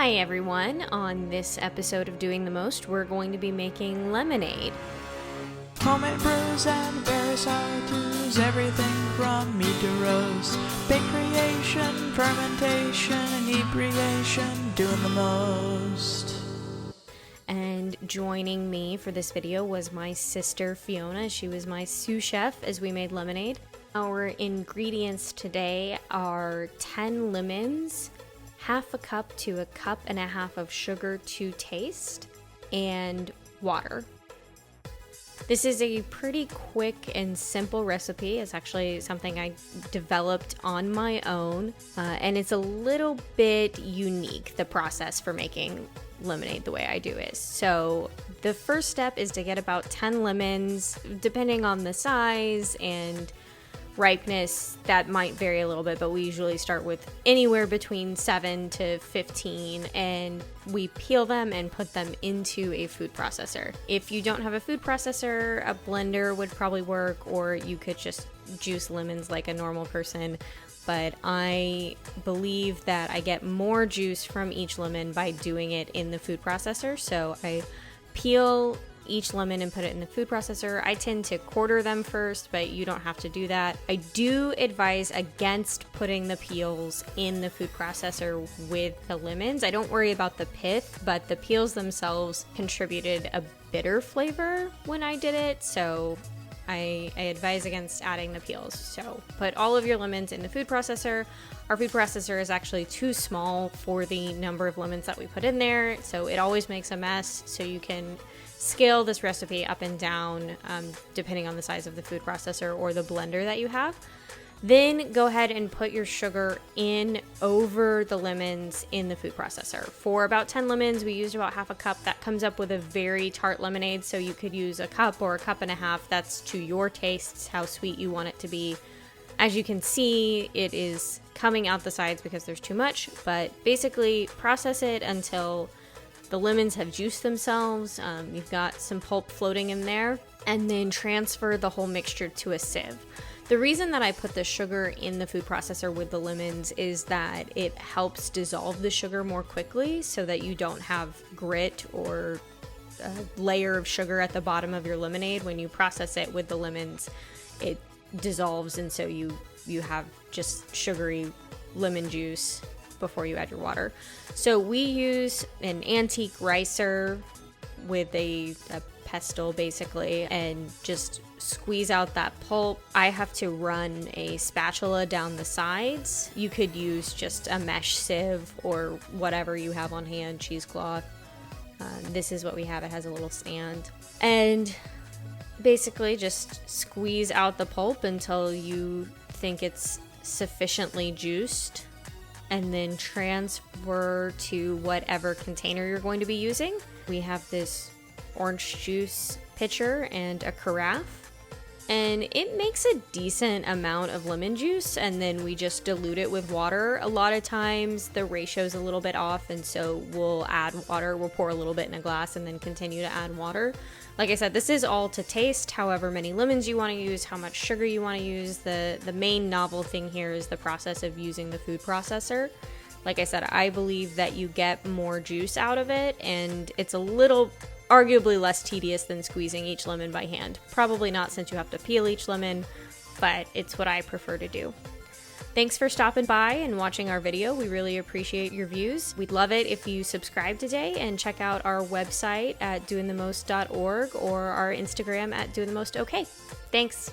Hi everyone, on this episode of Doing the Most, we're going to be making lemonade. Homemade brews and various how-tos, everything from mead to roast, bake creation, fermentation, inebriation, doing the most. And joining me for this video was my sister Fiona. She was my sous chef as we made lemonade. Our ingredients today are 10 lemons, half a cup to a cup and a half of sugar to taste, and water. This is a pretty quick and simple recipe. It's actually something I developed on my own, and it's a little bit unique, the process for making lemonade the way I do it. So the first step is to get about 10 lemons, depending on the size and ripeness. That might vary a little bit, but we usually start with anywhere between 7 to 15, and we peel them and put them into a food processor. If you don't have a food processor, a blender would probably work, or you could just juice lemons like a normal person. But I believe that I get more juice from each lemon by doing it in the food processor. So I peel each lemon and put it in the food processor. I tend to quarter them first, but you don't have to do that. I do advise against putting the peels in the food processor with the lemons. I don't worry about the pith, but the peels themselves contributed a bitter flavor when I did it, so I advise against adding the peels. So put all of your lemons in the food processor. Our food processor is actually too small for the number of lemons that we put in there, so it always makes a mess. So you can scale this recipe up and down depending on the size of the food processor or the blender that you have. Then go ahead and put your sugar in over the lemons in the food processor. For about 10 lemons, we used about half a cup. That comes up with a very tart lemonade, so you could use a cup or a cup and a half. That's to your tastes, how sweet you want it to be. As you can see, it is coming out the sides because there's too much, but basically process it until the lemons have juiced themselves. You've got some pulp floating in there, and then transfer the whole mixture to a sieve. The reason that I put the sugar in the food processor with the lemons is that it helps dissolve the sugar more quickly so that you don't have grit or a layer of sugar at the bottom of your lemonade. When you process it with the lemons, it dissolves, and so you have just sugary lemon juice before you add your water. So we use an antique ricer with a pestle basically, and just squeeze out that pulp. I have to run a spatula down the sides. You could use just a mesh sieve or whatever you have on hand, cheesecloth. This is what we have. It has a little stand. And basically just squeeze out the pulp until you think it's sufficiently juiced, and then transfer to whatever container you're going to be using. We have this orange juice pitcher and a carafe, and it makes a decent amount of lemon juice, and then we just dilute it with water. A lot of times the ratio's a little bit off, and so we'll add water. We'll pour a little bit in a glass and then continue to add water. Like I said, this is all to taste, however many lemons you want to use, how much sugar you want to use. The main novel thing here is the process of using the food processor. Like I said, I believe that you get more juice out of it, and it's a little arguably less tedious than squeezing each lemon by hand. Probably not, since you have to peel each lemon, but it's what I prefer to do. Thanks for stopping by and watching our video. We really appreciate your views. We'd love it if you subscribe today and check out our website at dointhemost.org or our Instagram at dointhemostok. Thanks.